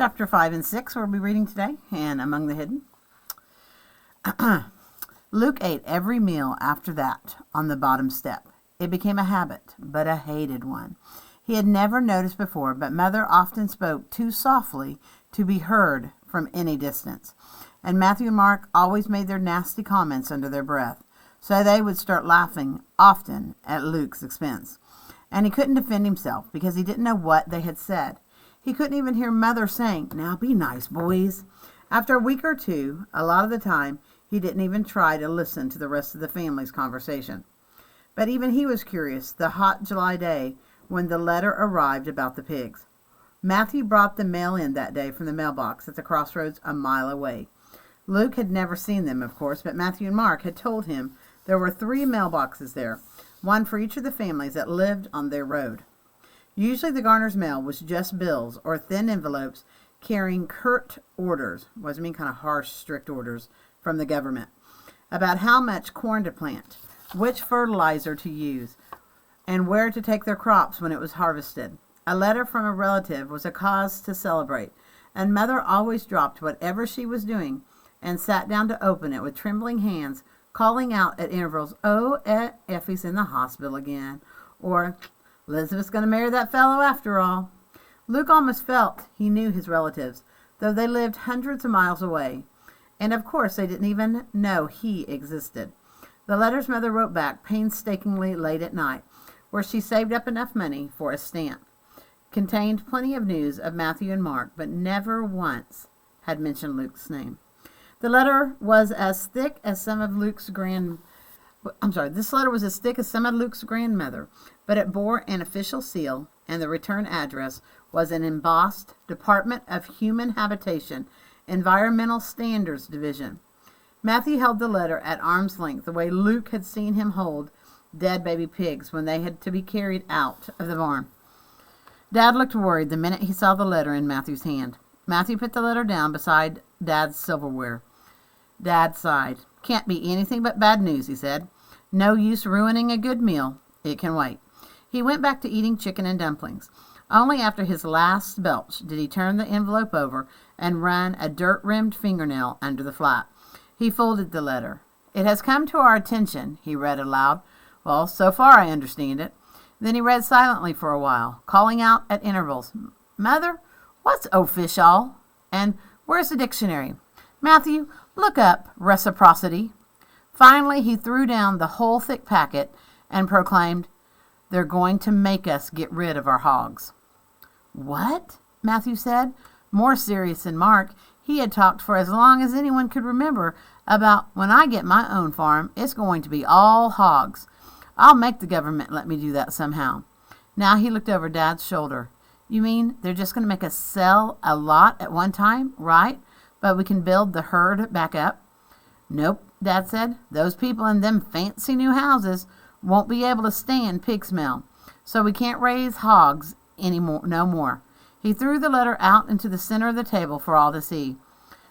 Chapter 5 and 6 we'll be reading today, and among the hidden. Luke ate every meal after that on the bottom step. It became a habit, but a hated one. He had never noticed before, but Mother often spoke too softly to be heard from any distance. And Matthew and Mark always made their nasty comments under their breath, so they would start laughing often at Luke's expense. And he couldn't defend himself because he didn't know what they had said. He couldn't even hear Mother saying, "Now be nice, boys." After a week or two, a lot of the time, he didn't even try to listen to the rest of the family's conversation. But even he was curious the hot July day when the letter arrived about the pigs. Matthew brought the mail in that day from the mailbox at the crossroads a mile away. Luke had never seen them, of course, but Matthew and Mark had told him there were 3 mailboxes there, one for each of the families that lived on their road. Usually the Garner's mail was just bills or thin envelopes carrying curt orders, kind of harsh, strict orders from the government, about how much corn to plant, which fertilizer to use, and where to take their crops when it was harvested. A letter from a relative was a cause to celebrate, and Mother always dropped whatever she was doing and sat down to open it with trembling hands, calling out at intervals, "Oh, Effie's in the hospital again," or "Elizabeth's going to marry that fellow after all." Luke almost felt he knew his relatives, though they lived hundreds of miles away. And of course they didn't even know he existed. The letters Mother wrote back painstakingly late at night, where she saved up enough money for a stamp, contained plenty of news of Matthew and Mark, but never once had mentioned Luke's name. The letter was as thick as some of Luke's This letter was as thick as some of Luke's grandmother, but it bore an official seal, and the return address was an embossed Department of Human Habitation, Environmental Standards Division. Matthew held the letter at arm's length, the way Luke had seen him hold dead baby pigs when they had to be carried out of the barn. Dad looked worried the minute he saw the letter in Matthew's hand. Matthew put the letter down beside Dad's silverware. Dad sighed. "Can't be anything but bad news," he said. "No use ruining a good meal. It can wait." He went back to eating chicken and dumplings. Only after his last belch did he turn the envelope over and run a dirt-rimmed fingernail under the flap. He folded the letter. "It has come to our attention," he read aloud. "Well, so far I understand it." Then he read silently for a while, calling out at intervals, "Mother, what's official? And where's the dictionary? Matthew, look up reciprocity." Finally, he threw down the whole thick packet and proclaimed, "They're going to make us get rid of our hogs." "What?" Matthew said, more serious than Mark. He had talked for as long as anyone could remember about, "When I get my own farm, it's going to be all hogs. I'll make the government let me do that somehow." Now he looked over Dad's shoulder. "You mean they're just going to make us sell a lot at one time, right? But we can build the herd back up?" "Nope," Dad said. "Those people in them fancy new houses won't be able to stand pig smell. So we can't raise hogs no more." He threw the letter out into the center of the table for all to see.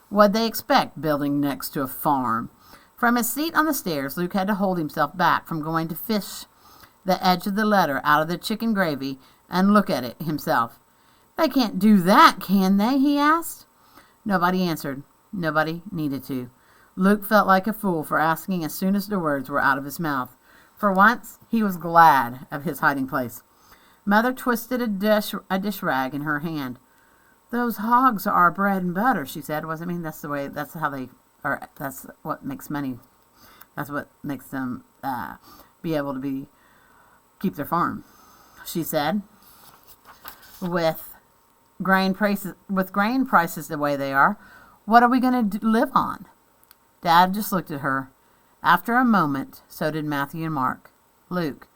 What'd they expect, building next to a farm? From his seat on the stairs, Luke had to hold himself back from going to fish the edge of the letter out of the chicken gravy and look at it himself. "They can't do that, can they?" he asked. Nobody answered. Nobody needed to. Luke felt like a fool for asking as soon as the words were out of his mouth. For once, he was glad of his hiding place. Mother twisted a dish rag in her hand. "Those hogs are our bread and butter," she said. That's what makes money. That's what makes them be able to keep their farm, she said. With grain prices the way they are, what are we going to live on?" Dad just looked at her. After a moment, so did Matthew and Mark. Luke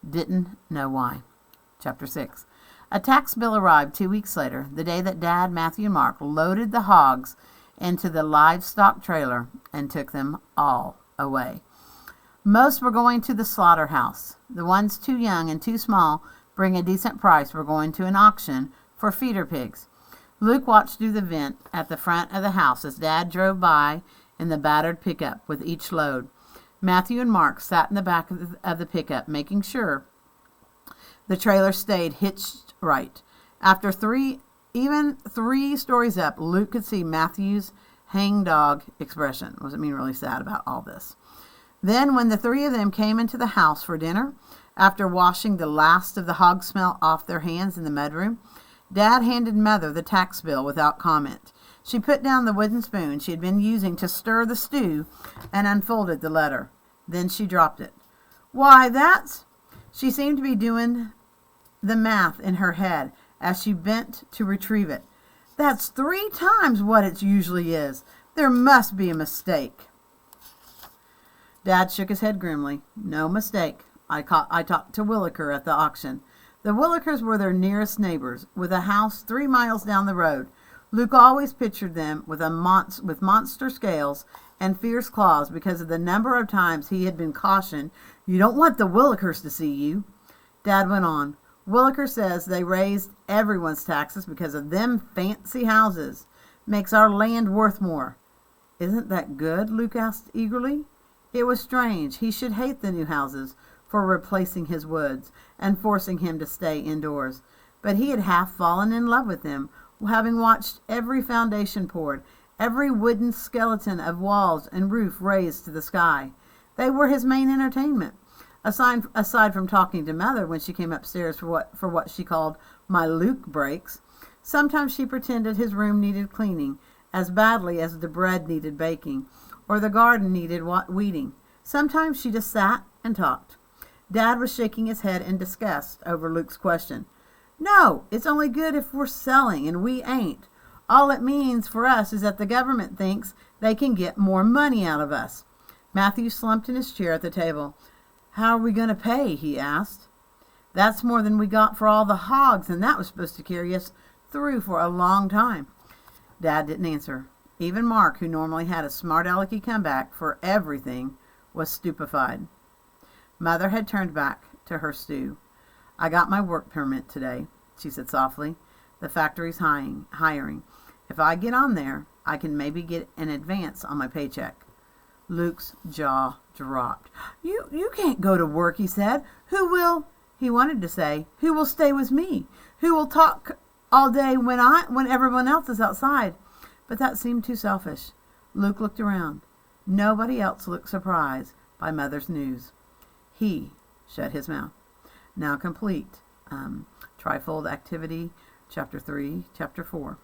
didn't know why. Chapter 6. A tax bill arrived 2 weeks later, the day that Dad, Matthew, and Mark loaded the hogs into the livestock trailer and took them all away. Most were going to the slaughterhouse. The ones too young and too small, bring a decent price, were going to an auction for feeder pigs. Luke watched through the vent at the front of the house as Dad drove by in the battered pickup with each load. Matthew and Mark sat in the back of the pickup, making sure the trailer stayed hitched right. After 3 Even 3 stories up, Luke could see Matthew's hangdog expression. Was it being really sad about all this? Then when the 3 of them came into the house for dinner, after washing the last of the hog smell off their hands in the mudroom, Dad handed Mother the tax bill without comment. She put down the wooden spoon she had been using to stir the stew and unfolded the letter. Then she dropped it. Why, that's... She seemed to be doing the math in her head as she bent to retrieve it. That's 3 times what it usually is. There must be a mistake. Dad shook his head grimly. No mistake. I talked to Williker at the auction. The Willikers were their nearest neighbors, with a house 3 miles down the road. Luke always pictured them with monster scales and fierce claws because of the number of times he had been cautioned, "You don't want the Willikers to see you." Dad went on. Williker says they raised everyone's taxes because of them fancy houses. Makes our land worth more. Isn't that good? Luke asked eagerly. It was strange. He should hate the new houses for replacing his woods and forcing him to stay indoors. But he had half fallen in love with them, having watched every foundation poured, every wooden skeleton of walls and roof raised to the sky. They were his main entertainment. Aside from talking to Mother when she came upstairs for what she called my Luke breaks, sometimes she pretended his room needed cleaning as badly as the bread needed baking or the garden needed weeding. Sometimes she just sat and talked. Dad was shaking his head in disgust over Luke's question. No, it's only good if we're selling, and we ain't. All it means for us is that the government thinks they can get more money out of us. Matthew slumped in his chair at the table. How are we going to pay? He asked. That's more than we got for all the hogs, and that was supposed to carry us through for a long time. Dad didn't answer. Even Mark, who normally had a smart alecky comeback for everything, was stupefied. Mother had turned back to her stew. I got my work permit today, she said softly. The factory's hiring. If I get on there, I can maybe get an advance on my paycheck. Luke's jaw dropped. You can't go to work, he said. Who will, he wanted to say, who will stay with me? Who will talk all day when everyone else is outside? But that seemed too selfish. Luke looked around. Nobody else looked surprised by Mother's news. He shut his mouth. Now complete. Trifold activity, chapter 3, chapter 4.